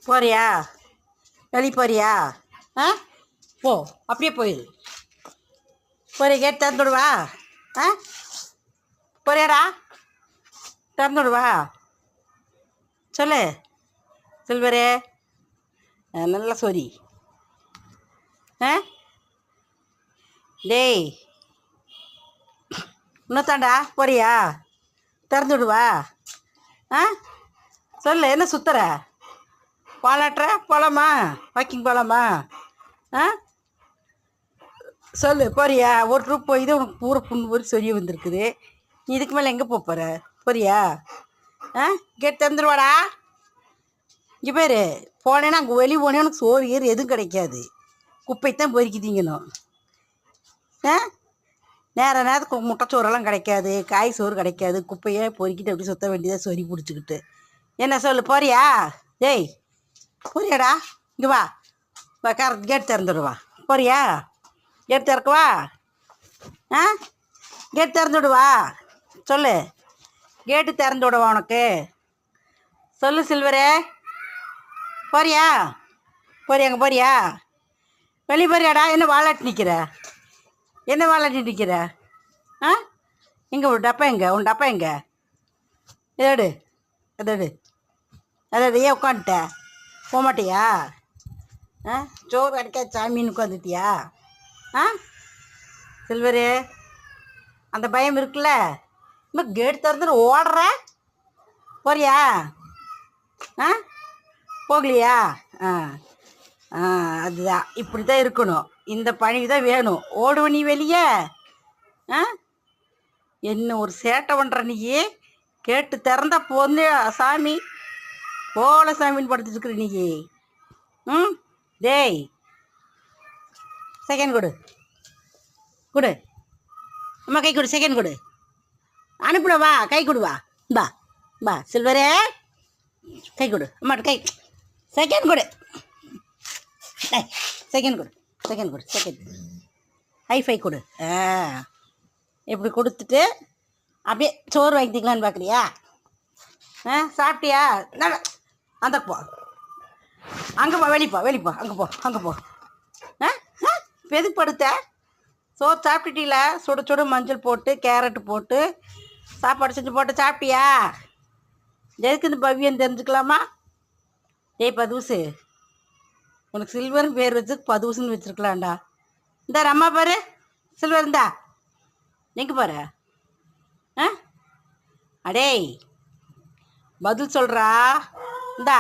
போறியா? வெளியே போறியா? ஆ, போ, அப்படியே போயிடு. போறியா? கேட் திறந்து விடுவா? ஆ, போறியாடா? திறந்து விடுவா? சொல்லு சில்வரே. நல்ல சொரி. ஆ, டேய் இன்னத்தாண்டா போறியா? திறந்து விடுவா? ஆ, சொல்லு. என்ன சுத்துற? பாலாட்டுற? போலாமா? வாக்கிங் போலாமா? ஆ, சொல்லு. போறியா? ஒரு ட்ரூப் போய் தான் உனக்கு பூரா புண்ணு ஒரு சொரிய வந்திருக்குது. நீ இதுக்கு மேலே எங்கே போகிற? போறியா? ஆ, கேட் திறந்துடுவாடா. இங்கே பேர் போனேன்னா அங்கே வெளியே போனேன்னா உனக்கு சோறு ஏறு எதுவும் கிடைக்காது. குப்பைத்தான் பொறுக்கி திங்கணும். ஆ, நேரத்துக்கு முட்டைச்சோறெல்லாம் கிடைக்காது, காய் சோறு கிடைக்காது. குப்பையே பொறுக்கிட்டு அப்படி சுற்ற வேண்டியதாக சொறி பிடிச்சிக்கிட்டு. என்ன சொல்லு? போறியா? டேய் போறியாடா? இங்கே வா. கேட் திறந்துடுவா. போறியா? கேட் திறக்கவா? ஆ, கேட் திறந்து விடுவா? சொல்லு. கேட்டு திறந்து விடுவா உனக்கு? சொல்லு சில்வரே. போறியா? போறியா? அங்கே போறியா? வெளியே போறியாடா? என்ன வாலாட்டி நிற்கிற? என்ன வாலாட்டி நிற்கிற? ஆ, எங்கே ஒரு டப்பா? எங்கே உன் டப்பா? எங்கே? எடு, எடு. அதாவது ஏன் உட்காந்துட்ட? போக மாட்டியா? ஆ, சோறு கிடைக்காது சாமின்னு உட்காந்துட்டியா? ஆ, சில்வரு, அந்த பயம் இருக்குல்ல. இன்னும் கேட் திறந்துட்டு ஓடுற. போறியா? ஆ, போகலையா? ஆ, ஆ, அதுதான் இப்படி தான் இருக்கணும். இந்த பணி தான் வேணும். ஓடுவ நீ வெளியே? ஆ, என்ன ஒரு சேட்டை பண்ணுற நீ? கேட்டு திறந்தா போந்து சாமி போல சாமின்னு படுத்துட்டு இருக்கிற நீ. ம், டேய் செகண்ட் கொடு. கொடு அம்மா, கை கொடு. செகண்ட் கொடு. அனுப்பிட வா. கை கொடுவா. பா பா சில்வரே, கை கொடு. அம்மாட்ட கை. செகண்ட் கொடு. செகண்ட் கொடு. செகண்ட் கொடு. செகண்ட் ஹைஃபை கொடு. ஆ, இப்படி கொடுத்துட்டு அப்படியே சோறு வாங்கிக்கலான்னு பார்க்குறியா? ஆ, சாப்பிட்டியா? அந்த போ, அங்கே போ, வெளிப்போ, வெளிப்போ, அங்கே போ, அங்கே போ. ஆ, இப்போ எதுக்கு படுத்த? சோறு சாப்பிட்டுட்டீங்களா? சுட சுட மஞ்சள் போட்டு கேரட்டு போட்டு சாப்பாடு செஞ்சு போட்டு சாப்பிட்டியா? எதுக்கு இந்த பவ்யம் தெரிஞ்சுக்கலாமா? டேய் பதூசு, உனக்கு சில்வர்னு பேர் வச்சு பதூசுன்னு வச்சுருக்கலாம்டா. இந்த அம்மா பாரு, சில்வர் இந்தா. எங்கே பாரு? ஆ, அடேய் பதில் சொல்கிறா. இந்தா.